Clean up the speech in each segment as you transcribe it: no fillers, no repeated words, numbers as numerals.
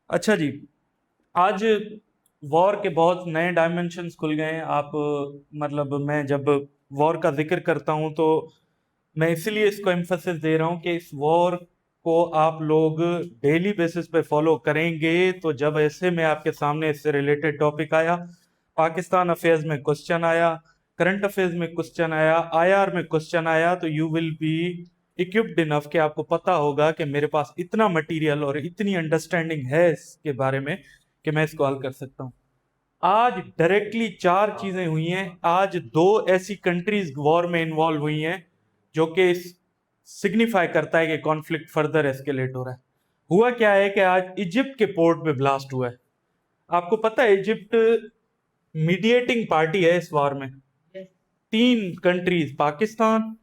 अच्छा जी। आज वॉर के बहुत नए डायमेंशंस खुल गए हैं। आप मतलब मैं जब वॉर का जिक्र करता हूं तो मैं इसलिए इसको एम्फोसिस दे रहा हूं कि इस वॉर को आप लोग डेली बेसिस पे फॉलो करेंगे। तो जब ऐसे में आपके सामने इससे रिलेटेड टॉपिक आया, पाकिस्तान अफेयर्स में क्वेश्चन आया, करंट अफेयर्स में क्वेश्चन आया, आईआर में क्वेश्चन आया, तो you will be equipped enough कि आपको पता होगा कि मेरे पास इतना मटेरियल और इतनी अंडरस्टैंडिंग है इसके बारे में कि मैं इसको हल कर सकता हूं। आज डायरेक्टली चार चीजें हुई हैं। आज दो ऐसी कंट्रीज वॉर में इन्वॉल्व हुई हैं जो कि सिग्निफाई करता है कि कॉन्फ्लिक्ट फर्दर एस्केलेट हो रहा है। हुआ क्या है कि आज इजिप्ट के पोर्ट पे ब्लास्ट हुआ है। आपको पता है इजिप्ट मीडिएटिंग पार्टी है इस वॉर में। तीन countries, Pakistan,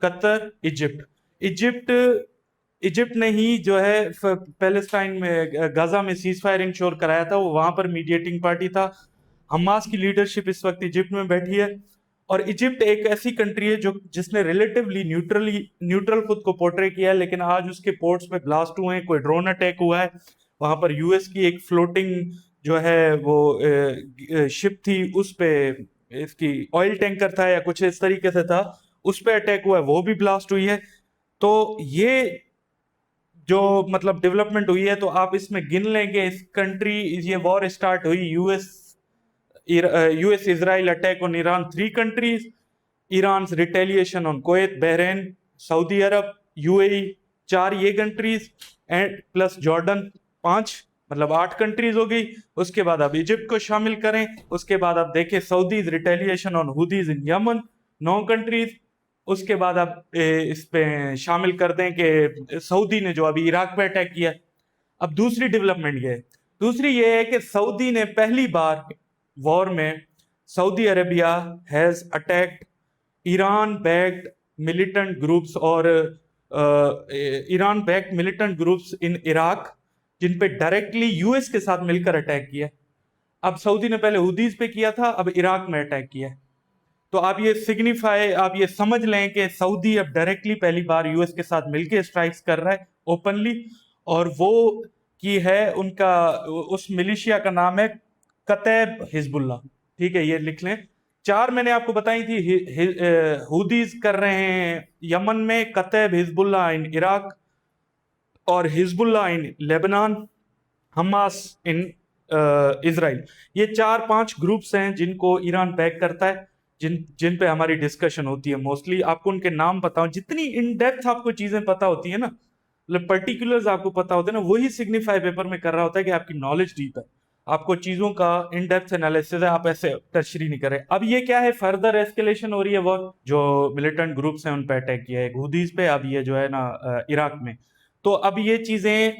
Qatar, Egypt. Egypt Egypt ने ही जो है पैलेस्टाइन में गाजा में सीज फायर इंश्योर कराया था, वो वहां पर मीडिएटिंग पार्टी था। हमास की लीडरशिप इस वक्त इजिप्ट में बैठी है। और इजिप्ट एक ऐसी कंट्री है जो जिसने रिलेटिवली न्यूट्रल खुद को पोर्ट्रे किया है, लेकिन आज उसके पोर्ट्स पे ब्लास्ट हुए हैं, कोई ड्रोन अटैक हुआ है। वहां पर यूएस की एक फ्लोटिंग जो है वो शिप थी, उस पे इसकी ऑयल टैंकर था या कुछ इस तरीके से था, उस पे अटैक हुआ है, वो भी ब्लास्ट हुई है। तो ये जो मतलब डेवलपमेंट हुई है, तो आप इसमें गिन लेंगे इस कंट्री, ये वॉर स्टार्ट हुई US Israel attack on Iran, three countries, Iran retaliation on Kuwait, Bahrain, Saudi Arab, UAE, चार ये कंट्रीज, एंड प्लस जॉर्डन, पांच, मतलब आठ कंट्रीज हो गई। उसके बाद आप इजिप्ट को शामिल करें, उसके बाद आप देखें Saudi's retaliation on Houthis in Yemen, नौ कंट्रीज। उसके बाद आप इस पे शामिल कर दें कि सऊदी ने जो अभी इराक पे अटैक किया। अब दूसरी डेवलपमेंट ये है, दूसरी ये है कि सऊदी ने पहली बार वॉर में, Saudi Arabia has attacked Iran backed militant groups और Iran backed militant groups in Iraq, जिन पे डायरेक्टली यूएस के साथ मिलकर अटैक किया। अब सऊदी ने पहले हुदीज पे किया था, अब इराक में अटैक किया। तो आप ये समझ लें कि सऊदी अब डायरेक्टली पहली बार यूएस के साथ मिलकर स्ट्राइक्स कर रहा है ओपनली। और वो की है उनका, उस मिलिशिया का नाम है कतैब हिजबुल्लाह। ठीक है, ये लिख लें। चार मैंने आपको बताई थी, हुदीज कर रहे हैं यमन में, कतैब हिजबुल्लाह इन इराक, और Hezbollah in Lebanon, Hamas in Israel. ये चार पांच ग्रुप्स हैं जिनको ईरान बैक करता है, जिन जिन पे हमारी डिस्कशन होती है मोस्टली। आपको उनके नाम पता हो, जितनी इन डेप्थ आपको चीजें पता होती है ना, मतलब पर्टिकुलर्स आपको पता होते हैं ना, वही सिग्निफाई पेपर में कर रहा होता है कि आपकी नॉलेज डीप है, आपको चीजों का इन डेप्थ एनालिसिस है, आप ऐसे टर्शरी नहीं कर रहे। अब ये क्या है, फर्दर एस्केलेशन हो रही है, वो जो मिलिटेंट ग्रुप्स हैं उन पे अटैक किया है, हुदीज पे, अब ये जो है ना इराक में। तो अब ये चीजें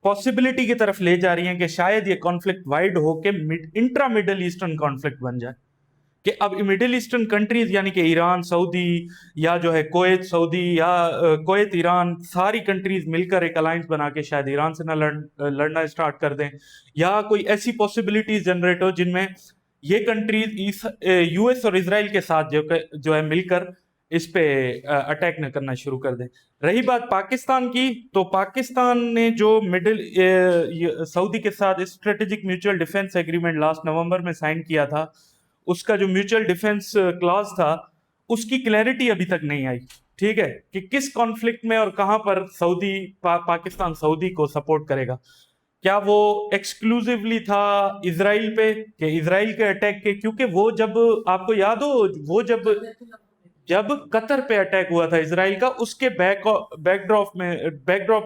पॉसिबिलिटी की तरफ ले जा रही हैं कि शायद ये कॉन्फ्लिक्ट वाइड होके इंट्रा मिडल ईस्टर्न कॉन्फ्लिक्ट बन जाए। कि अब मिडिल ईस्टर्न कंट्रीज यानी कि ईरान, सऊदी, या जो है कुवैत सऊदी, या कुवैत ईरान, सारी कंट्रीज मिलकर एक अलायंस बना के शायद ईरान से ना लड़ना स्टार्ट कर दें, या कोई ऐसी पॉसिबिलिटीज जनरेट हो जिनमें ये कंट्रीज यूएस और इसराइल के साथ जो है मिलकर इस पे अटैक न करना शुरू कर दें। रही बात पाकिस्तान की, तो पाकिस्तान ने जो सऊदी के साथ strategic mutual defence agreement last नवंबर में साइन किया था, उसका जो म्यूचुअल डिफेंस क्लॉज था, उसकी क्लैरिटी अभी तक नहीं आई। ठीक है, कि किस कॉन्फ्लिक्ट में और कहां पर पाकिस्तान सऊदी को सपोर्ट करेगा। क्या वो एक्सक्लूसिवली था इसराइल पे, कि इसराइल के अटैक के, क्योंकि वो जब, आपको याद हो, वो जब जब कतर पे अटैक हुआ था इसराइल का, उसके बैकड्रॉप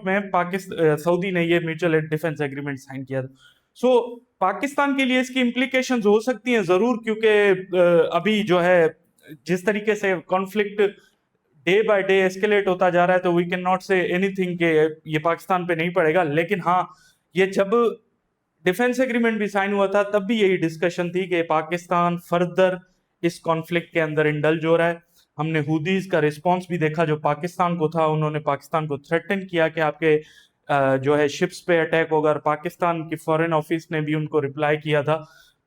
में पाकिस्तान सऊदी ने ये म्यूचुअल डिफेंस एग्रीमेंट साइन किया था। सो पाकिस्तान के लिए इसकी इंप्लीकेशंस हो सकती हैं जरूर, क्योंकि अभी जो है जिस तरीके से conflict day by day escalate होता जा रहा है, तो we can not say anything के ये पाकिस्तान पे नहीं पड़ेगा। लेकिन हाँ, ये जब डिफेंस एग्रीमेंट भी साइन हुआ था, तब भी यही डिस्कशन थी कि पाकिस्तान फर्दर इस कॉन्फ्लिक्ट के अंदर इंडल्ज हो रहा है। हमने हुदीज का रिस्पांस भी देखा जो पाकिस्तान को था, उन्होंने पाकिस्तान को थ्रेटन किया कि आपके जो है शिप्स पे अटैक होगा, और पाकिस्तान की फॉरेन ऑफिस ने भी उनको रिप्लाई किया था।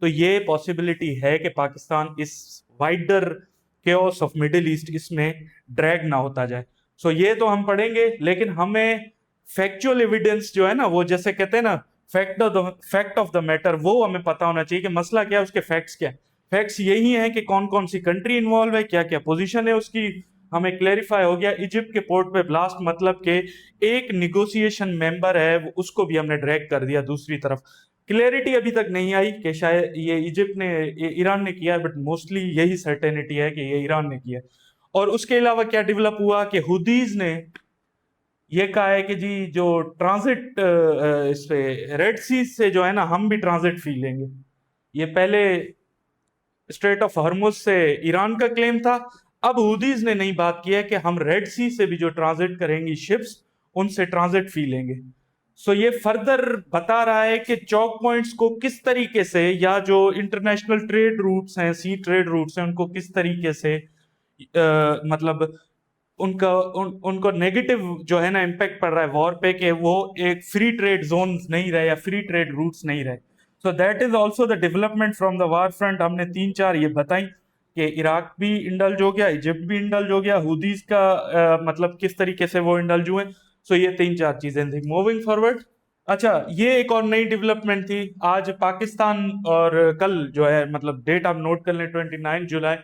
तो ये पॉसिबिलिटी है कि पाकिस्तान इस wider chaos of middle east इसमें ड्रैग ना होता जाए। सो ये तो हम पढ़ेंगे, लेकिन हमें फैक्चुअल एविडेंस जो है ना, वो जैसे कहते हैं ना, फैक्ट ऑफ द मैटर वो हमें पता होना चाहिए कि मसला क्या है, उसके फैक्ट्स क्या है। फैक्ट्स यही है कि कौन कौन सी कंट्री इन्वॉल्व है, क्या क्या पोजीशन है उसकी, हमें क्लेरिफाई हो गया। इजिप्ट के पोर्ट पे ब्लास्ट मतलब के एक निगोशिएशन मेंबर है उसको भी हमने ड्रैग कर दिया दूसरी तरफ। क्लियरिटी अभी तक नहीं आई कि शायद ये इजिप्ट ने, ये ईरान ने किया है, बट मोस्टली यही सर्टेनिटी है कि ये ईरान ने किया है। और उसके अलावा क्या डेवलप हुआ कि हुदीज ने ये कहा है कि जी जो ट्रांजिट इस पे रेड सी से जो है ना, हम भी ट्रांजिट फी लेंगे। ये पहले स्ट्रेट ऑफ हॉर्मुज से ईरान का क्लेम था, अब हुदीज ने नई बात की है कि हम रेड सी से भी जो ट्रांजिट करेंगी शिप्स, उनसे ट्रांजिट फी लेंगे। सो ये फर्दर बता रहा है कि चौक पॉइंट्स को किस तरीके से, या जो इंटरनेशनल ट्रेड रूट्स हैं, सी ट्रेड रूट्स हैं, उनको किस तरीके से मतलब उनको नेगेटिव जो है ना इम्पैक्ट पड़ रहा है वॉर पे, कि वो एक फ्री ट्रेड जोन नहीं रहे या फ्री ट्रेड रूट्स नहीं रहे। So that is also the development from the war front. हमने तीन चार ये बताई कि इराक भी इंडल्ज हो गया, इजिप्ट भी इंडल्ज हो गया, हुदीज का मतलब किस तरीके से वो इंडल्ज हुए। सो ये तीन चार चीजें थी। मूविंग फॉरवर्ड, अच्छा ये एक और नई डेवलपमेंट थी आज पाकिस्तान, और कल जो है मतलब डेट आप नोट कर लें, 29 जुलाई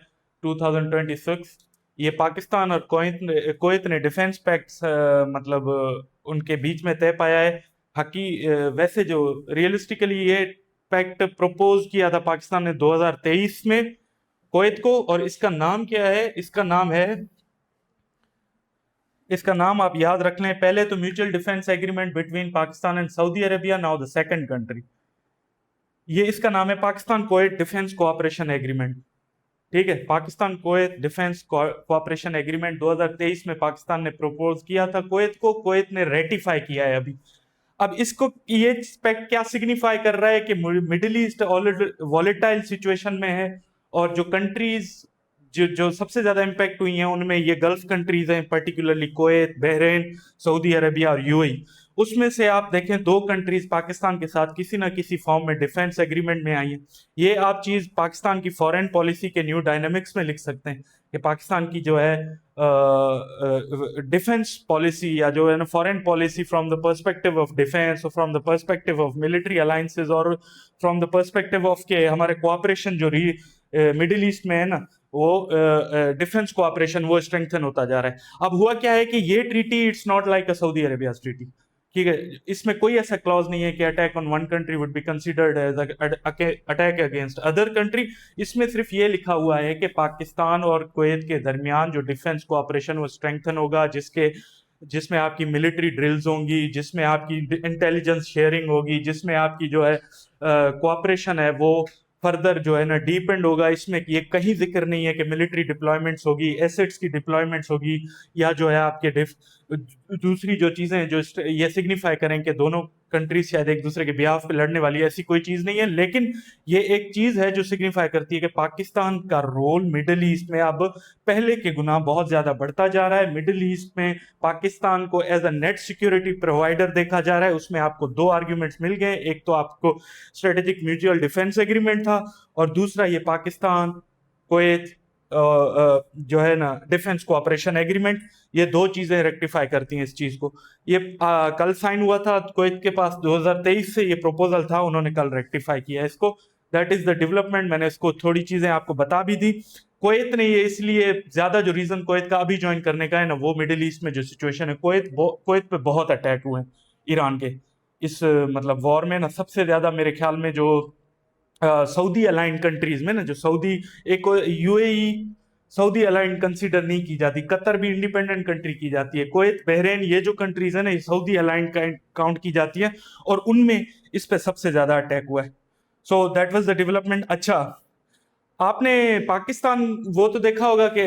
2026, ये पाकिस्तान और कुवैत ने डिफेंस पैक्ट मतलब उनके बीच में तय पाया है। वैसे जो रियलिस्टिकली ये पैक्ट प्रपोज किया था पाकिस्तान ने 2023 में कुवैत को, और इसका नाम क्या है, इसका नाम आप याद रख लें। पहले तो mutual defence agreement between Pakistan and Saudi Arabia, now the second country. ये इसका नाम है Pakistan Kuwait defence cooperation agreement. ठीक है, Pakistan Kuwait defence cooperation agreement 2023 में पाकिस्तान ने प्रपोज किया था कुवैत को, कुवैत ने रेटिफाई किया है अभी। अब इसको ये स्पेक्ट क्या सिग्निफाई कर रहा है कि मिडिल ईस्ट वॉलेटाइल सिचुएशन में है, और जो कंट्रीज जो जो सबसे ज्यादा इंपैक्ट हुई हैं उनमें ये गल्फ कंट्रीज हैं, particularly Kuwait, Bahrain, Saudi Arabia और यूएई। उसमें से आप देखें दो कंट्रीज पाकिस्तान के साथ किसी ना किसी फॉर्म में डिफेंस एग्रीमेंट में आई है। ये आप चीज पाकिस्तान की फॉरेन पॉलिसी के न्यू डायनामिक्स में लिख सकते हैं कि पाकिस्तान की जो है डिफेंस पॉलिसी, या जो है ना foreign policy from the perspective of defence, और from the perspective of military alliances, और फ्रॉम द पर्सपेक्टिव ऑफ के हमारे कोऑपरेशन जो मिडिल ईस्ट में है ना, वो डिफेंस कोऑपरेशन वो स्ट्रेंथन होता जा रहा है। अब हुआ क्या है कि ये treaty it's not like a Saudi Arabia treaty. ठीक है, इसमें कोई ऐसा क्लॉज नहीं है कि attack on one country would be considered as attack against other country. इसमें सिर्फ ये लिखा हुआ है कि पाकिस्तान और कुवैत के दरमियान जो डिफेंस कोऑपरेशन वो स्ट्रेंथन होगा, जिसमें आपकी मिलिट्री ड्रिल्स होंगी, जिसमें आपकी इंटेलिजेंस शेयरिंग होगी, जिसमें आपकी जो है कोऑपरेशन है वो फर्दर जो है ना डीपेंड होगा। इसमें ये कहीं जिक्र नहीं है कि मिलिट्री डिप्लॉयमेंट्स होगी, एसेट्स की डिप्लॉयमेंट्स होगी, या जो है आपके दूसरी जो चीजें जो ये सिग्निफाई करें कि दोनों कंट्रीज शायद एक दूसरे के बिहाफ पे लड़ने वाली है, ऐसी कोई चीज नहीं है। लेकिन ये एक चीज है जो सिग्निफाई करती है कि पाकिस्तान का रोल मिडिल ईस्ट में अब पहले के गुना बहुत ज्यादा बढ़ता जा रहा है। मिडिल ईस्ट में पाकिस्तान को as a net security provider देखा जा रहा है। उसमें आपको दो आर्ग्यूमेंट्स मिल गए, एक तो आपको स्ट्रेटेजिक म्यूचुअल डिफेंस एग्रीमेंट था, और दूसरा ये पाकिस्तान कुवैत जो है ना डिफेंस कोऑपरेशन एग्रीमेंट। ये दो चीजें रेक्टिफाई करती हैं इस चीज को। ये कल साइन हुआ था, कुवैत के पास 2023 से ये प्रपोजल था, उन्होंने कल रेक्टिफाई किया इसको। That is the development. मैंने इसको थोड़ी चीजें आपको बता भी दी। कुवैत ने ये इसलिए ज्यादा, जो रीजन कुवैत का अभी ज्वाइन करने का है ना, वो मिडिल ईस्ट में जो सिचुएशन है, कुवैत पे बहुत अटैक हुए हैं ईरान के इस मतलब वॉर में ना। सबसे ज्यादा मेरे ख्याल में जो सऊदी अलाइंड कंट्रीज में ना, जो सऊदी एक यूएई सऊदी अलाइंड कंसीडर नहीं की जाती, कतर भी इंडिपेंडेंट कंट्री की जाती है, कुवैत, बहरीन, ये जो कंट्रीज है ना ये सऊदी अलाइंड काउंट की जाती है, और उनमें इस पे सबसे ज्यादा अटैक हुआ है। So that was the development. अच्छा, आपने पाकिस्तान वो तो देखा होगा कि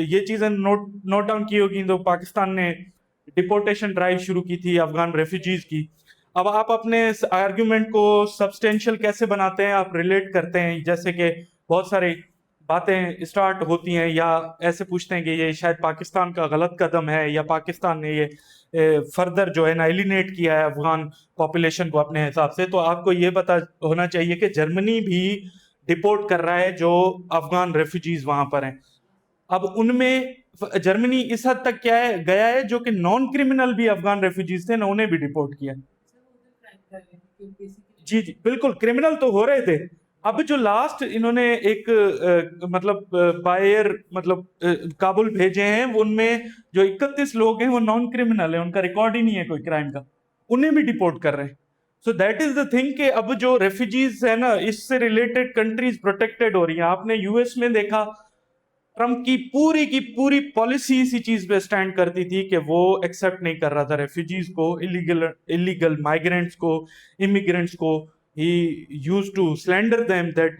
ये चीजें नोट डाउन की होगी, तो पाकिस्तान ने डिपोर्टेशन ड्राइव शुरू की थी अफगान रेफ्यूजीज की। अब आप अपने आर्ग्यूमेंट को सब्सटेंशियल कैसे बनाते हैं, आप रिलेट करते हैं, जैसे कि बहुत सारी बातें स्टार्ट होती हैं, या ऐसे पूछते हैं कि ये शायद पाकिस्तान का गलत कदम है, या पाकिस्तान ने ये फर्दर जो है ना एलिनेट किया है अफगान पॉपुलेशन को अपने हिसाब से। तो आपको ये पता होना चाहिए कि जर्मनी भी डिपोर्ट कर रहा है जो अफगान रेफ्यूजीज वहां पर हैं। अब उनमें जर्मनी इस हद तक क्या है गया है, जो कि नॉन क्रिमिनल भी अफगान रेफ्यूजीज थे ना, उन्हें भी डिपोर्ट किया। जी जी बिल्कुल, क्रिमिनल तो हो रहे थे। अब जो लास्ट इन्होंने एक मतलब बायर मतलब काबुल भेजे हैं, उनमें जो 31 लोग हैं वो नॉन क्रिमिनल है, उनका रिकॉर्ड ही नहीं है कोई क्राइम का, उन्हें भी डिपोर्ट कर रहे हैं। So that is the thing कि अब जो रेफ्यूजीज है ना, इससे रिलेटेड कंट्रीज प्रोटेक्टेड हो रही हैं। आपने यूएस में देखा, ट्रम्प की पूरी पॉलिसी इसी चीज पे स्टैंड करती थी कि वो एक्सेप्ट नहीं कर रहा था रेफ्यूजीज को, इलीगल माइग्रेंट्स को, इमिग्रेंट्स को। He used to slander them that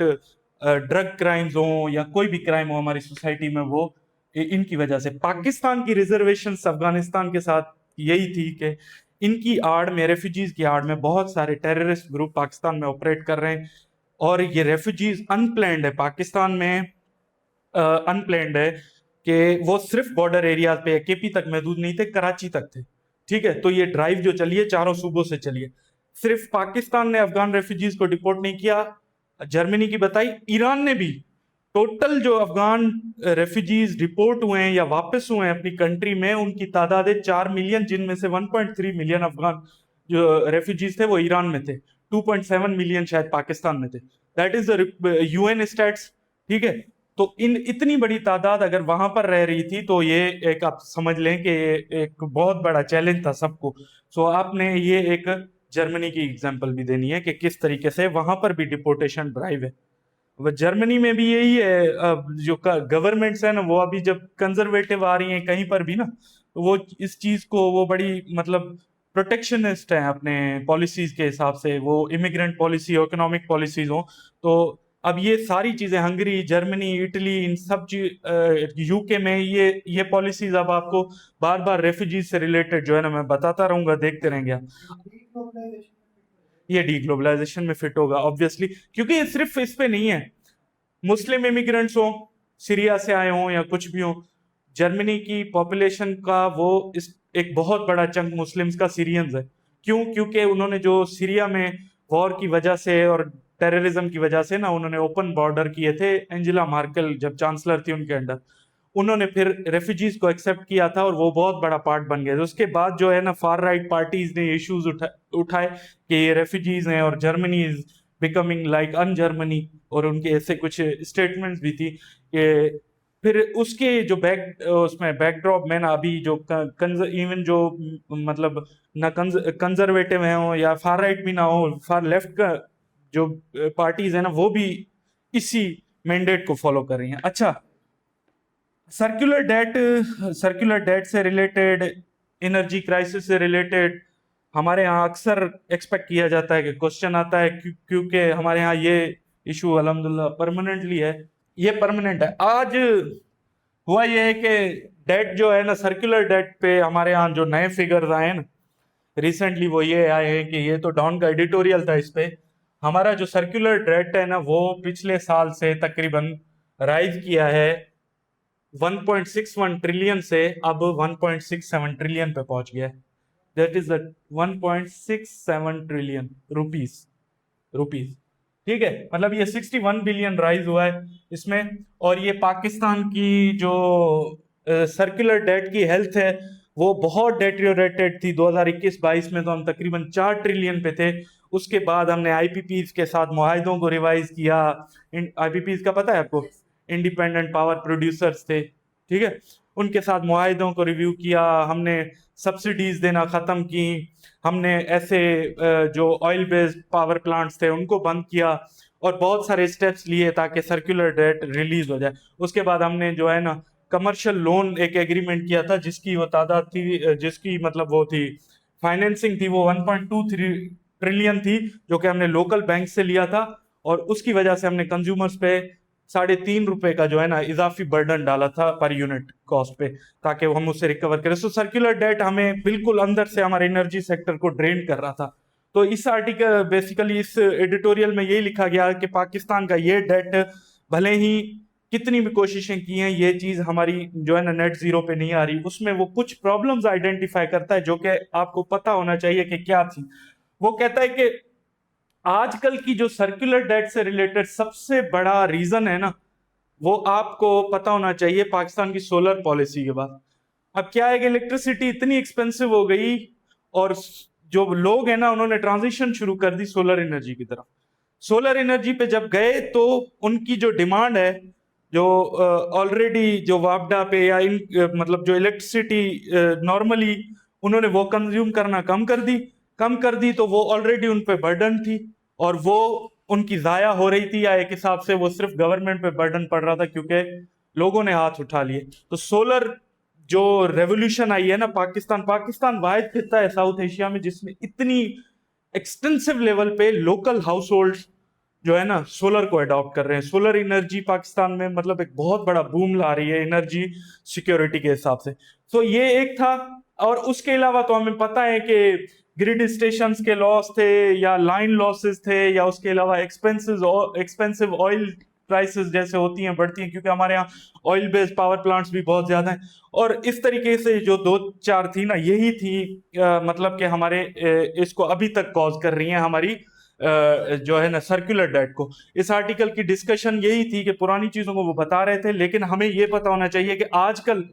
drug crimes हो या कोई भी क्राइम हो हमारी सोसाइटी में, वो इनकी वजह से। पाकिस्तान की रिजर्वेशन अफगानिस्तान के साथ यही थी कि इनकी आड़ में, रेफ्यूजीज की आड़ में बहुत सारे टेररिस्ट ग्रुप पाकिस्तान में ऑपरेट कर रहे हैं। और ये रेफ्यूजीज अनप्लैंड है पाकिस्तान में, अनप्लैंड है कि वो सिर्फ बॉर्डर एरियाज पे केपी तक महदूद नहीं थे, कराची तक थे। ठीक है, तो ये ड्राइव जो चली है चारों सूबों से चली है। सिर्फ पाकिस्तान ने अफगान रेफ्यूजीज को डिपोर्ट नहीं किया, जर्मनी की बताई, ईरान ने भी। टोटल जो अफगान रेफ्यूजीज डिपोर्ट हुए हैं या वापस हुए हैं अपनी कंट्री में, उनकी तादाद है 4 मिलियन, जिनमें से 1.3 मिलियन अफगान जो रेफ्यूजीज थे वो ईरान में थे, 2.7 मिलियन शायद पाकिस्तान में थे। That is the UN stats. ठीक है, तो इन इतनी बड़ी तादाद अगर वहां पर रह रही थी, तो ये एक आप समझ लें कि ये एक बहुत बड़ा चैलेंज था सबको। सो आपने ये एक जर्मनी की एग्जांपल भी देनी है कि किस तरीके से वहां पर भी डिपोर्टेशन ड्राइव है। वो जर्मनी में भी यही है। अब जो गवर्नमेंट्स है ना, वो अभी जब कंजर्वेटिव आ रही हैं कहीं पर भी ना, तो वो इस चीज को वो बड़ी मतलब प्रोटेक्शनिस्ट है अपने पॉलिसीज के हिसाब से, वो इमिग्रेंट पॉलिसी हो, इकोनॉमिक पॉलिसीज हो। तो अब ये सारी चीजें हंगरी, जर्मनी, इटली, इन सब चीज, यूके में ये पॉलिसीज अब आपको बार बार रेफ्यूजीज से रिलेटेड जो है ना मैं बताता रहूंगा, देखते रहेंगे आप। ये डी ग्लोबलाइजेशन में फिट होगा ऑब्वियसली, क्योंकि ये सिर्फ इस पे नहीं है। मुस्लिम इमिग्रेंट्स हो, सीरिया से आए हों या कुछ भी हो, जर्मनी की पॉपुलेशन का वो इस एक बहुत बड़ा चंक मुस्लिम्स का सीरियंस है। क्यों? क्योंकि उन्होंने जो सीरिया में वॉर की वजह से और टेररिज्म की वजह से ना, उन्होंने ओपन बॉर्डर किए थे। एंजेला मार्केल जब चांसलर थी उनके अंडर, उन्होंने फिर रेफ्यूजीज को एक्सेप्ट किया था और वो बहुत बड़ा पार्ट बन गया। तो उसके बाद जो है ना, फार राइट पार्टीज ने इश्यूज उठाए कि ये रेफ्यूजीज हैं और Germany is becoming like un Germany, और उनके ऐसे कुछ स्टेटमेंट्स भी थी कि फिर उसके जो उसमें बैकड्रॉप में ना, अभी जो इवन जो मतलब ना कंजर्वेटिव हैं हो या फार राइट भी ना हो, फार लेफ्ट का जो पार्टीज है ना, वो भी इसी मैंडेट को फॉलो कर रही हैं। अच्छा, सर्कुलर डेट से रिलेटेड, एनर्जी क्राइसिस से रिलेटेड हमारे यहाँ अक्सर एक्सपेक्ट किया जाता है कि क्वेश्चन आता है, क्योंकि हमारे यहाँ ये इशू अल्हम्दुलिल्लाह परमानेंटली है। ये परमानेंट है। आज हुआ ये है कि डेट जो है ना, सर्कुलर डेट पे हमारे यहाँ जो नए फिगर्स आए हैं ना रिसेंटली, वो ये आए हैं कि ये तो डॉन का एडिटोरियल था इस पे, हमारा जो सर्कुलर डेट है ना, वो पिछले साल से तकरीबन राइज किया है 1.61 ट्रिलियन से अब 1.67 ट्रिलियन पे पहुंच गया है। That is 1.67 trillion rupees. ठीक है, मतलब ये 61 बिलियन राइज हुआ है इसमें। और ये पाकिस्तान की जो सर्कुलर डेट की हेल्थ है, वो बहुत डेटेरियोरेटेड थी। 2021-22 में तो हम तकरीबन 4 ट्रिलियन पे थे। उसके बाद हमने आईपीपीज के साथ मुआहिदों को रिवाइज किया। आईपीपीज का पता है आपको? इंडिपेंडेंट पावर प्रोड्यूसर्स थे, ठीक है, उनके साथ मुआहिदों को रिव्यू किया हमने, सब्सिडीज देना खत्म की हमने, ऐसे जो ऑयल बेस्ड पावर प्लांट्स थे उनको बंद किया, और बहुत सारे स्टेप्स लिए ताकि सर्कुलर डेट रिलीज हो जाए। उसके बाद हमने जो है ना कमर्शियल लोन एक एग्रीमेंट किया था, जिसकी वो तादाद थी, जिसकी मतलब वो थी फाइनेंसिंग थी, वो 1.23 ट्रिलियन थी, जो कि हमने लोकल बैंक से लिया था। और उसकी वजह से हमने कंज्यूमर्स पे ₹3.5 का जो है ना इजाफी बर्डन डाला था पर यूनिट कॉस्ट पे, ताकि हम उससे रिकवर करें। सो सर्कुलर डेट हमें बिल्कुल अंदर से हमारे एनर्जी सेक्टर को ड्रेन कर रहा था। तो इस आर्टिकल, बेसिकली इस एडिटोरियल में यही लिखा गया कि पाकिस्तान का ये डेट, भले ही कितनी भी कोशिशें की हैं, ये चीज हमारी जो है ना नेट जीरो पे नहीं आ रही। उसमें वो कुछ प्रॉब्लम्स आइडेंटिफाई करता है जो कि आपको पता होना चाहिए कि क्या थी। वो कहता है कि आजकल की जो सर्कुलर डेट से रिलेटेड सबसे बड़ा रीजन है ना, वो आपको पता होना चाहिए पाकिस्तान की सोलर पॉलिसी के बाद। अब क्या है कि इलेक्ट्रिसिटी इतनी एक्सपेंसिव हो गई, और जो लोग हैं ना उन्होंने ट्रांजिशन शुरू कर दी सोलर एनर्जी की तरफ। सोलर एनर्जी पे जब गए तो उनकी जो डिमांड है, जो ऑलरेडी जो वापडा पे या इन मतलब जो इलेक्ट्रिसिटी नॉर्मली उन्होंने वो कंज्यूम करना कम कर दी तो वो ऑलरेडी उन पे बर्डन थी, और वो उनकी जाया हो रही थी, या एक हिसाब से वो सिर्फ गवर्नमेंट पे बर्डन पड़ रहा था क्योंकि लोगों ने हाथ उठा लिए। तो सोलर जो रेवोल्यूशन आई है ना, पाकिस्तान वाहिद खिता है साउथ एशिया में जिसमें इतनी एक्सटेंसिव लेवल पे लोकल हाउस होल्ड जो है ना सोलर को अडॉप्ट कर रहे हैं। सोलर एनर्जी पाकिस्तान में मतलब एक बहुत बड़ा बूम ला रही है एनर्जी सिक्योरिटी के हिसाब से। तो ये एक था। और उसके अलावा तो हमें पता है कि ग्रिड स्टेशन के लॉस थे, या लाइन लॉसेस थे, या उसके अलावा एक्सपेंसिव ऑयल प्राइसेस जैसे होती हैं बढ़ती हैं, क्योंकि हमारे यहाँ ऑयल बेस्ड पावर प्लांट्स भी बहुत ज्यादा हैं। और इस तरीके से जो दो चार थी ना, यही थी मतलब कि हमारे इसको अभी तक कॉज कर रही हैं हमारी जो है ना सर्कुलर डेट को। इस आर्टिकल की डिस्कशन यही थी कि पुरानी चीजों को वो बता रहे थे, लेकिन हमें ये पता होना चाहिए कि आजकल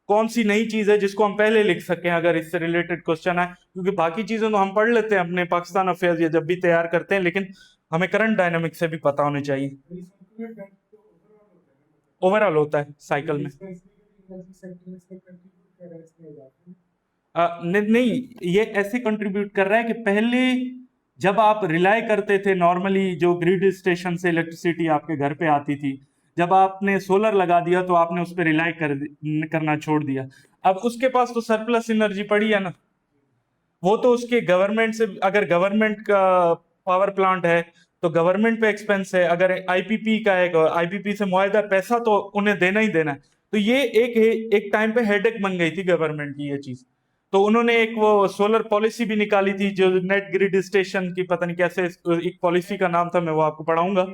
कौन सी नई चीज है जिसको हम पहले लिख सकें अगर इससे रिलेटेड क्वेश्चन है, क्योंकि बाकी चीजें तो हम पढ़ लेते हैं अपने पाकिस्तान अफेयर्स या जब भी तैयार करते हैं, लेकिन हमें करंट डायनामिक्स से भी पता होने चाहिए। ओवरऑल होता है साइकिल में। नहीं, ये ऐसे कंट्रीब्यूट कर रहा है कि पहले जब आप रिलाय करते थे नॉर्मली, जो ग्रिड स्टेशन से इलेक्ट्रिसिटी आपके घर पे आती थी, जब आपने सोलर लगा दिया तो आपने उस पर रिलाय करना छोड़ दिया। अब उसके पास तो सरप्लस एनर्जी पड़ी है ना, वो तो उसके गवर्नमेंट से, अगर गवर्नमेंट का पावर प्लांट है तो गवर्नमेंट पे एक्सपेंस है, अगर आईपीपी का है आईपीपी से मुआहदा पैसा तो उन्हें देना ही देना है। तो ये एक टाइम पे हेडेक बन गई थी गवर्नमेंट की ये चीज। तो उन्होंने एक वो सोलर पॉलिसी भी निकाली थी, जो नेट ग्रिड स्टेशन की पता नहीं कैसे एक पॉलिसी का नाम था, मैं वो आपको पढ़ाऊंगा।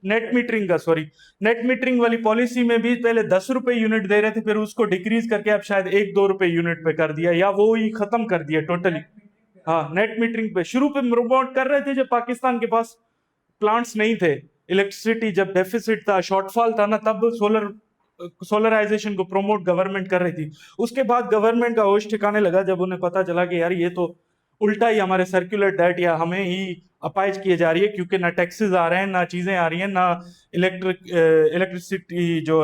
नेट मीटरिंग का, सॉरी, नेट मीटरिंग वाली पॉलिसी में भी पहले 10 रुपए यूनिट दे रहे थे, फिर उसको डिक्रीज करके अब शायद 1-2 रुपए यूनिट पे कर दिया, या वो ही खत्म कर दिया टोटली। हाँ, नेट मीटरिंग पे शुरू पे प्रमोट कर रहे थे जब पाकिस्तान के पास प्लांट्स नहीं थे, इलेक्ट्रिसिटी जब डेफिसिट था, शॉर्टफॉल था ना, तब सोलराइजेशन को प्रमोट गवर्नमेंट कर रही थी। उसके बाद गवर्नमेंट का होश ठिकाने लगा जब उन्हें पता चला कि यार ये तो उल्टा ही हमारे सर्कुलर डेट या हमें ही अपाइज किए जा रही है, क्योंकि ना टैक्सेस आ रहे हैं, ना चीजें आ रही हैं, ना इलेक्ट्रिसिटी जो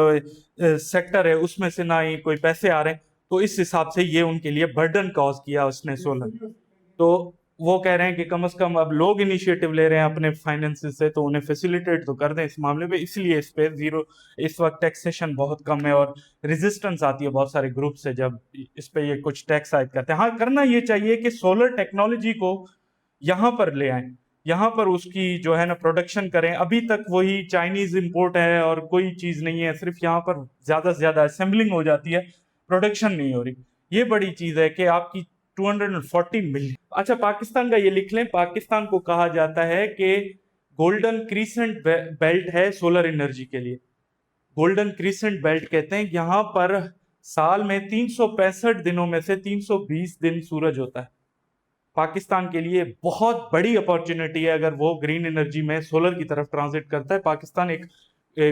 सेक्टर है उसमें से ना ही कोई पैसे आ रहे हैं। तो इस हिसाब से ये उनके लिए बर्डन कॉज किया उसने सोलर। तो वो कह रहे हैं कि कम से कम अब लोग इनिशिएटिव ले रहे हैं अपने फाइनेंसेस से, तो उन्हें फैसिलिटेट तो कर दें इस मामले में। इसलिए इस पे जीरो, इस वक्त टैक्सेशन बहुत कम है और रेजिस्टेंस आती है बहुत सारे ग्रुप से जब इस पे ये कुछ टैक्स आयद करते हैं। हाँ, करना ये चाहिए कि सोलर टेक्नोलॉजी को यहाँ पर ले आए, यहाँ पर उसकी जो है ना प्रोडक्शन करें। अभी तक वही चाइनीज इंपोर्ट है और कोई चीज नहीं है, सिर्फ यहाँ पर ज्यादा से ज्यादा असेंबलिंग हो जाती है, प्रोडक्शन नहीं हो रही। ये बड़ी चीज है कि आपकी 240 मिलियन। अच्छा, पाकिस्तान का ये लिख लें, पाकिस्तान को कहा जाता है कि गोल्डन क्रीसेंट बेल्ट है सोलर एनर्जी के लिए। गोल्डन क्रीसेंट बेल्ट कहते हैं, यहां पर साल में 365 दिनों में से 320 दिन सूरज होता है। पाकिस्तान के लिए बहुत बड़ी अपॉर्चुनिटी है अगर वो ग्रीन एनर्जी में सोलर की तरफ ट्रांजिट करता है। पाकिस्तान एक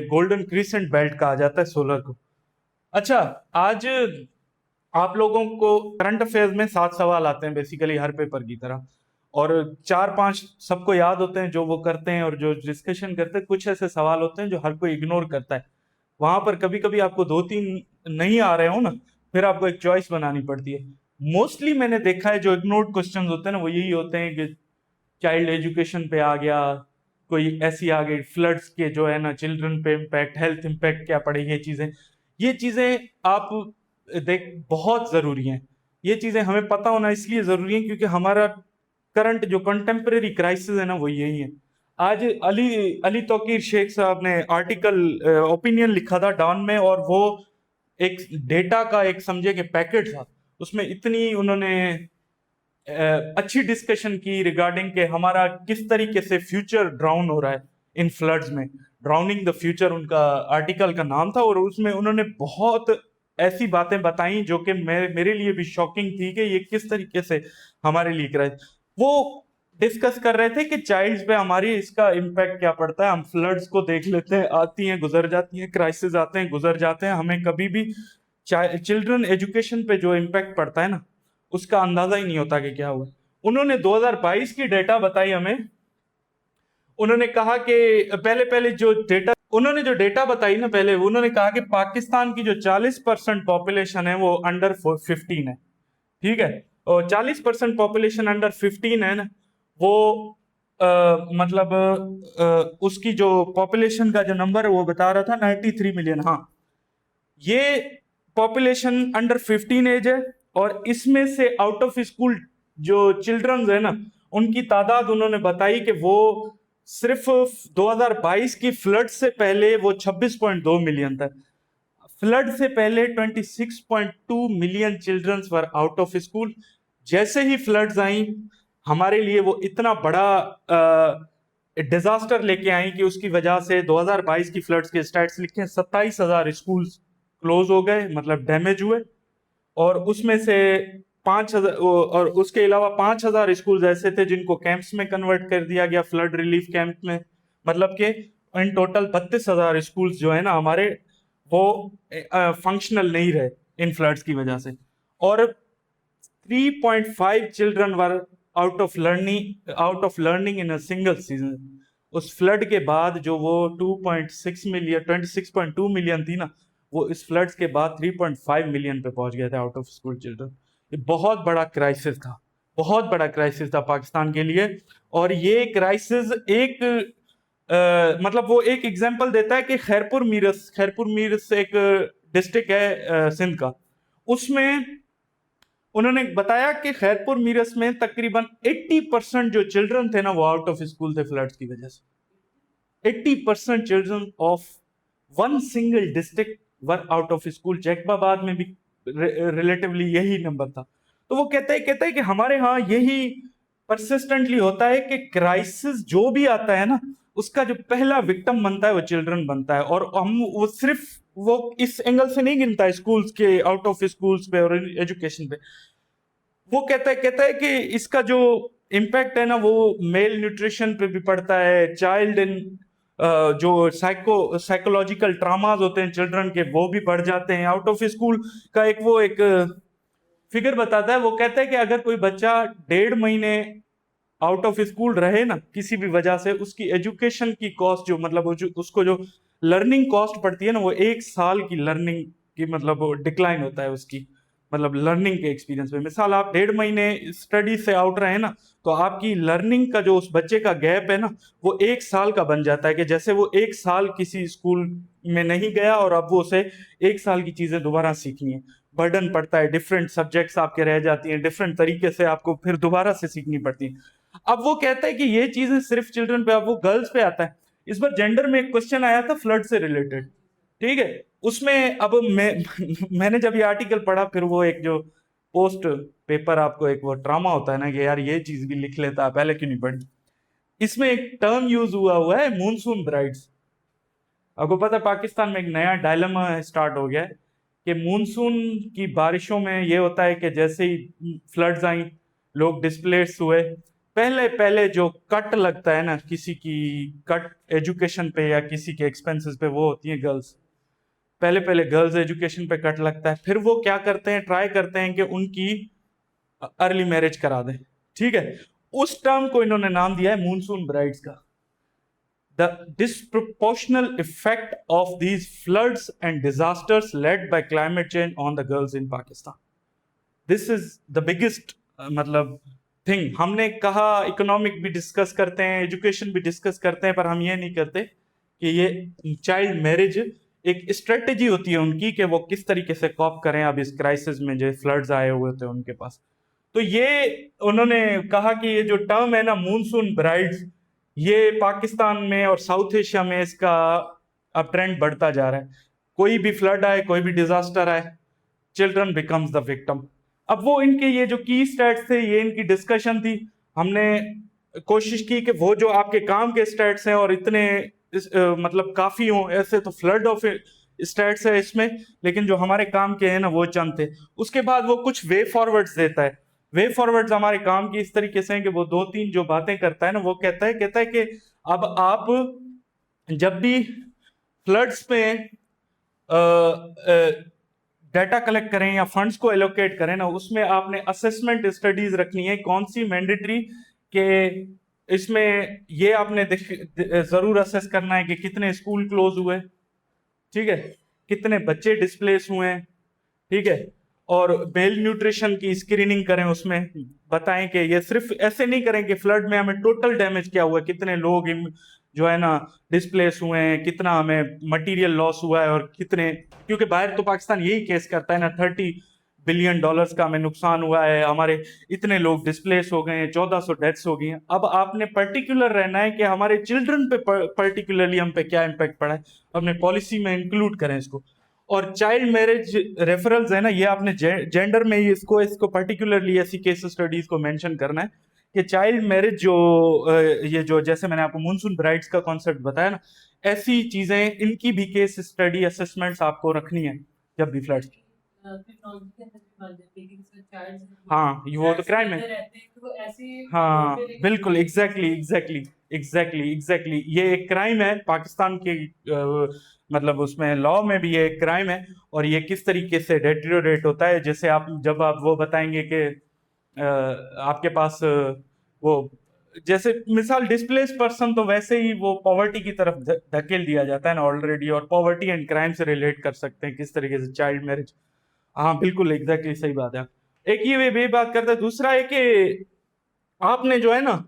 गोल्डन क्रीसेंट बेल्ट कहा जाता है सोलर को। अच्छा, आज आप लोगों को करंट अफेयर्स में 7 सवाल आते हैं बेसिकली हर पेपर की तरह, और 4-5 सबको याद होते हैं जो वो करते हैं और जो डिस्कशन करते हैं। कुछ ऐसे सवाल होते हैं जो हर कोई इग्नोर करता है। वहां पर कभी कभी आपको 2-3 नहीं आ रहे हो ना, फिर आपको एक चॉइस बनानी पड़ती है। मोस्टली मैंने देखा है जो इग्नोर्ड क्वेश्चन होते हैं ना, वो यही होते हैं कि चाइल्ड एजुकेशन पे आ गया, कोई ऐसी आ गई फ्लड्स के जो है ना चिल्ड्रन पे इम्पैक्ट, हेल्थ इम्पैक्ट क्या पड़े, ये चीजें आप देख बहुत जरूरी हैं। ये चीजें हमें पता होना इसलिए जरूरी है क्योंकि हमारा करंट जो कंटेम्परेरी क्राइसिस है ना वो यही है। आज अली अली तौकीर शेख साहब ने आर्टिकल ओपिनियन लिखा था डॉन में, और वो एक डेटा का एक समझे कि पैकेट था, उसमें इतनी उन्होंने अच्छी डिस्कशन की रिगार्डिंग के हमारा किस तरीके से फ्यूचर ड्राउन हो रहा है इन फ्लड्स में। ड्राउनिंग द फ्यूचर उनका आर्टिकल का नाम था, और उसमें उन्होंने बहुत ऐसी बातें बताई जो कि मेरे लिए भी शॉकिंग थी कि ये किस तरीके से हमारे लिए कर रहा है। वो डिस्कस कर रहे थे कि चाइल्ड्स पे हमारी इसका इम्पैक्ट क्या पड़ता है। हम फ्लड्स को देख लेते हैं, आती हैं गुजर जाती हैं, क्राइसिस आते हैं गुजर जाते हैं, हमें कभी भी चिल्ड्रन एजुकेशन पे जो इम्पैक्ट पड़ता है ना उसका अंदाजा ही नहीं होता कि क्या हुआ। उन्होंने 2022 की डेटा बताई हमें। उन्होंने कहा कि पहले पहले जो डेटा उन्होंने जो डेटा बताई ना, पहले उन्होंने कहा कि पाकिस्तान की जो 40% पॉपुलेशन है वो अंडर 15 है, ठीक है। और 40% पॉपुलेशन अंडर 15 है ना, वो मतलब उसकी जो पॉपुलेशन का जो नंबर है वो बता रहा था 93 मिलियन। हाँ, ये पॉपुलेशन अंडर 15 एज है, और इसमें से आउट ऑफ स्कूल जो चिल्ड्रंस है ना, उनकी तादाद उन्होंने बताई कि वो सिर्फ 2022 की फ्लड से पहले वो 26.2 मिलियन था। फ्लड से पहले 26.2 million childrens were out of school. जैसे ही फ्लड्स आई, हमारे लिए वो इतना बड़ा डिजास्टर लेके आई कि उसकी वजह से 2022 की फ्लड्स के स्टैट्स लिखे 27,000 स्कूल्स क्लोज हो गए, मतलब डैमेज हुए। और उसमें से 5,000, और उसके अलावा 5,000 स्कूल ऐसे थे जिनको कैंप्स में कन्वर्ट कर दिया गया, फ्लड रिलीफ कैंप में। मतलब कि इन टोटल 32,000 स्कूल्स जो है ना हमारे, वो फंक्शनल नहीं रहे इन फ्लड्स की वजह से। और 3.5 children were out of learning in a single season. उस फ्लड के बाद जो वो 2.6 मिलियन 26.2 मिलियन थी ना, वो इस फ्लड्स के बाद 3.5 मिलियन पे पहुंच गए थे आउट ऑफ स्कूल चिल्ड्रन। ये बहुत बड़ा क्राइसिस था, बहुत बड़ा क्राइसिस था पाकिस्तान के लिए। और ये क्राइसिस एक मतलब वो एक एग्जांपल देता है कि खैरपुर मीरस एक डिस्ट्रिक्ट है सिंध का। उसमें उन्होंने बताया कि खैरपुर मीरस में तकरीबन 80% जो चिल्ड्रन थे ना, वो आउट ऑफ स्कूल थे फ्लड्स की वजह से। 80% children of one single district were out of school. Jacobabad में भी रिलेटिवली यही नंबर था। तो वो कहते हैं कि हमारे यहाँ यही परसिस्टेंटली होता है कि क्राइसिस जो भी आता है ना, उसका जो पहला विक्टिम बनता है वो चिल्ड्रन बनता है। और हम वो सिर्फ वो इस एंगल से नहीं गिनता है स्कूल्स के, आउट ऑफ स्कूल्स पे और एजुकेशन पे। वो कहता है कि इसका जो इम्पैक्ट है ना, वो मेल न्यूट्रिशन पे भी पड़ता है, चाइल्ड इन जो साइकोलॉजिकल ट्रामाज होते हैं चिल्ड्रन के, वो भी बढ़ जाते हैं। आउट ऑफ स्कूल का एक फिगर बताता है, वो कहता है कि अगर कोई बच्चा 1.5 महीने आउट ऑफ स्कूल रहे ना किसी भी वजह से, उसकी एजुकेशन की कॉस्ट जो मतलब उसको जो लर्निंग कॉस्ट पड़ती है ना, वो 1 साल की लर्निंग की मतलब डिक्लाइन होता है उसकी, मतलब लर्निंग के एक्सपीरियंस में। मिसाल आप 1.5 महीने स्टडी से आउट रहे ना, तो आपकी लर्निंग का जो उस बच्चे का गैप है ना, वो 1 साल का बन जाता है। कि जैसे वो 1 साल किसी स्कूल में नहीं गया और अब वो उसे 1 साल की चीजें दोबारा सीखनी है, बर्डन पड़ता है, डिफरेंट सब्जेक्ट्स आपके रह जाती हैं, डिफरेंट तरीके से आपको फिर दोबारा से सीखनी पड़ती है। अब वो कहता है कि ये चीजें सिर्फ चिल्ड्रन पे, अब वो गर्ल्स पे आता है। इस बार जेंडर में एक क्वेश्चन आया था फ्लड से रिलेटेड, ठीक है। उसमें अब मैंने जब ये आर्टिकल पढ़ा, फिर वो एक जो पोस्ट पेपर आपको एक वो ड्रामा होता है ना कि यार ये चीज भी लिख लेता, पहले क्यों नहीं पढ़ी। इसमें एक टर्म यूज हुआ है, मूनसून ब्राइड्स। आपको पता है पाकिस्तान में एक नया डायलेमा स्टार्ट हो गया है कि मूनसून की बारिशों में ये होता है कि जैसे ही फ्लड्स आई, लोग डिस्प्लेस हुए, पहले पहले जो कट लगता है ना किसी की कट एजुकेशन पे या किसी के एक्सपेंसेस पे, वो होती है गर्ल्स। पहले पहले गर्ल्स एजुकेशन पे कट लगता है, फिर वो क्या करते हैं, ट्राई करते हैं कि उनकी अर्ली मैरिज करा दें, ठीक है। उस टर्म को इन्होंने नाम दिया है मूनसून ब्राइड्स का। The disproportional effect of these floods and disasters led by climate change on the girls in Pakistan. This is the biggest मतलब थिंग। हमने कहा इकोनॉमिक भी डिस्कस करते हैं, एजुकेशन भी डिस्कस करते हैं, पर हम ये नहीं करते कि ये चाइल्ड मैरिज एक स्ट्रेटेजी होती है उनकी कि वो किस तरीके से कॉप करें अब इस क्राइसिस में जो फ्लड्स आए हुए थे उनके पास। तो ये उन्होंने कहा कि ये जो टर्म है ना मूनसून ब्राइड्स, ये पाकिस्तान में और साउथ एशिया में इसका अब ट्रेंड बढ़ता जा रहा है। कोई भी फ्लड आए, कोई भी डिजास्टर आए, चिल्ड्रन बिकम्स द विक्टिम। अब वो इनके ये जो की स्टैट्स थे, ये इनकी डिस्कशन थी। हमने कोशिश की कि वो जो आपके काम के स्टैट्स हैं और इतने मतलब काफी हों, ऐसे तो फ्लड ऑफ स्टैट्स है इसमें, लेकिन जो हमारे काम के हैं ना वो चंद थे। उसके बाद वो कुछ वे फॉरवर्ड्स देता है। वे फॉरवर्ड्स हमारे काम की इस तरीके से हैं कि वो 2-3 जो बातें करता है ना, वो कहता है कि अब आप जब भी फ्लड्स में डाटा कलेक्ट करें या फंड्स को एलोकेट करें ना, उसमें आपने असेसमेंट स्टडीज रखनी है कौन सी मैंडेटरी के इसमें ये आपने जरूर असेस करना है कि कितने स्कूल क्लोज हुए, ठीक है, कितने बच्चे डिस्प्लेस हुए हैं, ठीक है, और मेल न्यूट्रिशन की स्क्रीनिंग करें, उसमें बताएं कि ये सिर्फ ऐसे नहीं करें कि फ्लड में हमें टोटल डैमेज क्या हुआ है, कितने लोग जो है ना डिस्प्लेस हुए हैं, कितना हमें मटेरियल लॉस हुआ है, और कितने, क्योंकि बाहर तो पाकिस्तान यही केस करता है ना, $30 बिलियन का हमें नुकसान हुआ है, हमारे इतने लोग डिस्प्लेस हो गए हैं, 1400 डेथ्स हो गई हैं। अब आपने पर्टिकुलर रहना है कि हमारे चिल्ड्रन पे पर्टिकुलरली हम पे क्या इम्पैक्ट पड़ा है, अपने पॉलिसी में इंक्लूड करें इसको। और चाइल्ड मैरिज रेफरल्स है ना, ये आपने जेंडर में ही इसको इसको पर्टिकुलरली ऐसी केस स्टडीज को मेंशन करना है कि चाइल्ड मैरिज जो ये जो जैसे मैंने आपको मूनसून ब्राइड्स का कॉन्सेप्ट बताया ना, ऐसी चीजें इनकी भी केस स्टडी असेसमेंट्स आपको रखनी है जब भी फ्लड्स। हाँ, ये वो तो क्राइम है। हाँ बिल्कुल, एग्जैक्टली ये एक क्राइम है पाकिस्तान के मतलब उसमें लॉ में भी ये एक क्राइम है, और ये किस तरीके से डेटेरियोरेट होता है, जैसे आप जब आप वो बताएंगे कि आपके पास वो जैसे मिसाल डिस्प्लेस पर्सन तो वैसे ही वो पॉवर्टी की तरफ धकेल दिया जाता है ना ऑलरेडी, और पॉवर्टी एंड क्राइम से रिलेट कर सकते हैं किस तरीके से चाइल्ड मैरिज। हाँ बिल्कुल एग्जैक्टली सही बात है। एक ये वे बात करता है, दूसरा है कि आपने जो है ना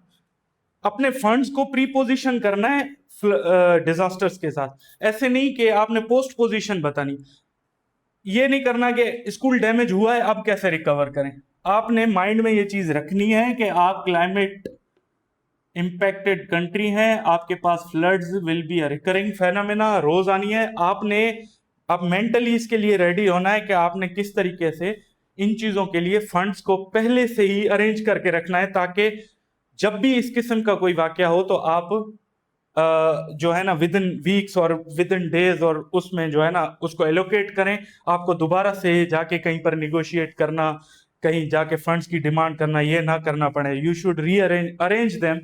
अपने फंड्स को प्री पोजिशन करना है डिजास्टर्स के साथ, ऐसे नहीं कि आपने पोस्ट पोजीशन बतानी, ये नहीं करना कि स्कूल डैमेज हुआ है अब कैसे रिकवर करें। आपने माइंड में ये चीज रखनी है कि आप क्लाइमेट इंपैक्टेड कंट्री हैं, आपके पास floods will be a recurring phenomena, रोज आनी है, आपने अब मेंटली इसके लिए रेडी होना है कि आपने किस तरीके से इन चीजों के लिए फंड्स को पहले से ही अरेंज करके रखना है, ताकि जब भी इस किस्म का कोई वाकया हो तो आप जो है ना विद इन वीक्स और विद इन डेज और उसमें जो है ना उसको एलोकेट करें। आपको दोबारा से जाके कहीं पर निगोशिएट करना, कहीं जाके फंड्स की डिमांड करना, ये ना करना पड़े। You should arrange them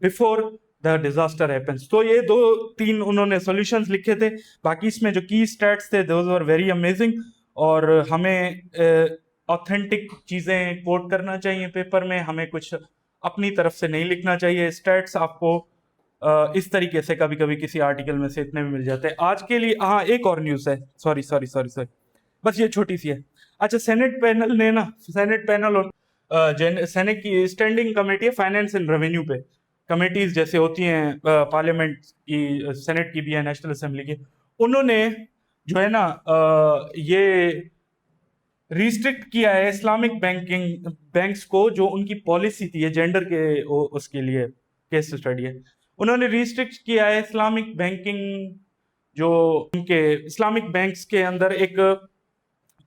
before the disaster happens. तो ये दो तीन उन्होंने सॉल्यूशंस लिखे थे, बाकी इसमें जो की स्टैट्स थे दोज वर वेरी अमेजिंग, और हमें ऑथेंटिक चीजें कोट करना चाहिए पेपर में, हमें कुछ अपनी तरफ से नहीं लिखना चाहिए। स्टैट्स आपको इस तरीके से कभी कभी किसी आर्टिकल में से इतने में मिल जाते हैं। आज के लिए हाँ एक और न्यूज़ है, सॉरी, बस ये छोटी सी है। अच्छा, सेनेट पैनल ने ना, सेनेट पैनल और सेनेट की स्टैंडिंग कमेटी है फाइनेंस एंड रेवेन्यू पे, कमेटीज जैसे होती हैं पार्लियामेंट की, सेनेट की भी है, नेशनल असेंबली की, उन्होंने जो है ना ये रिस्ट्रिक्ट किया है इस्लामिक बैंक्स को, जो उनकी पॉलिसी थी, ये जेंडर के उसके लिए केस स्टडी है, उन्होंने रिस्ट्रिक्ट किया है इस्लामिक बैंकिंग, जो उनके इस्लामिक बैंक्स के अंदर एक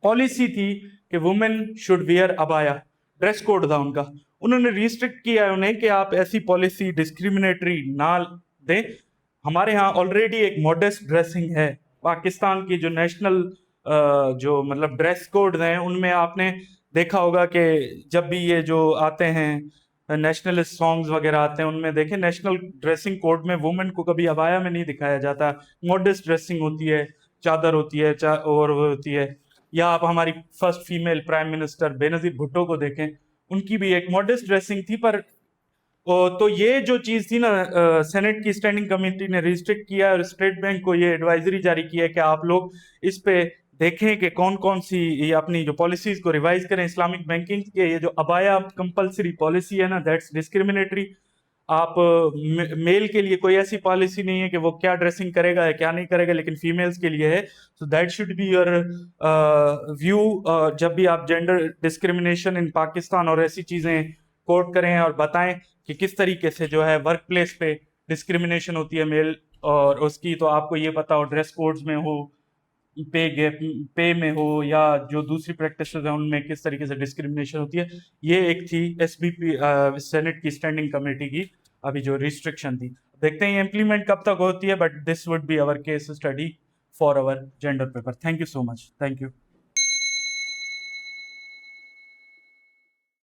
पॉलिसी थी कि women should wear abaya, dress code था उनका, उन्होंने रिस्ट्रिक्ट किया है उन्हें कि आप ऐसी पॉलिसी डिस्क्रिमिनेटरी ना दें। हमारे यहाँ ऑलरेडी एक मॉडेस्ट ड्रेसिंग है, पाकिस्तान की जो नेशनल जो मतलब ड्रेस कोड हैं उनमें आपने देखा होगा कि जब भी ये जो आते हैं नेशनलिस्ट सॉन्ग्स वगैरह आते हैं, उनमें देखें नेशनल ड्रेसिंग कोड में वुमेन को कभी अबाया में नहीं दिखाया जाता, मॉडेस्ट ड्रेसिंग होती है, चादर होती है और वो होती है। या आप हमारी first female prime minister Benazir Bhutto को देखें, उनकी भी एक मॉडेस्ट ड्रेसिंग थी। पर तो ये जो चीज थी ना, सेनेट की स्टैंडिंग कमेटी ने रिस्ट्रिक्ट किया और स्टेट बैंक को ये एडवाइजरी जारी किया है कि आप लोग इस पे देखें कि कौन कौन सी ये अपनी जो पॉलिसीज को रिवाइज करें इस्लामिक बैंकिंग के। ये जो अबाया कंपलसरी पॉलिसी है ना, दैट्स डिस्क्रिमिनेटरी। आप मेल के लिए कोई ऐसी पॉलिसी नहीं है कि वो क्या ड्रेसिंग करेगा या क्या नहीं करेगा, लेकिन फीमेल्स के लिए है। So that should be your view जब भी आप जेंडर डिस्क्रिमिनेशन इन पाकिस्तान और ऐसी चीजें कोट करें, और बताएं कि किस तरीके से जो है वर्क प्लेस पे डिस्क्रिमिनेशन होती है मेल और उसकी, तो आपको ये पता हो, ड्रेस कोड्स में हो, पे में हो, या जो दूसरी प्रैक्टिस है उनमें किस तरीके से डिस्क्रिमिनेशन होती है। ये एक थी एसबीपी सेनेट की स्टैंडिंग कमेटी की अभी जो रिस्ट्रिक्शन थी। देखते हैं इम्प्लीमेंट कब तक होती है, but this would be our case study for our gender paper. Thank you so much, thank you.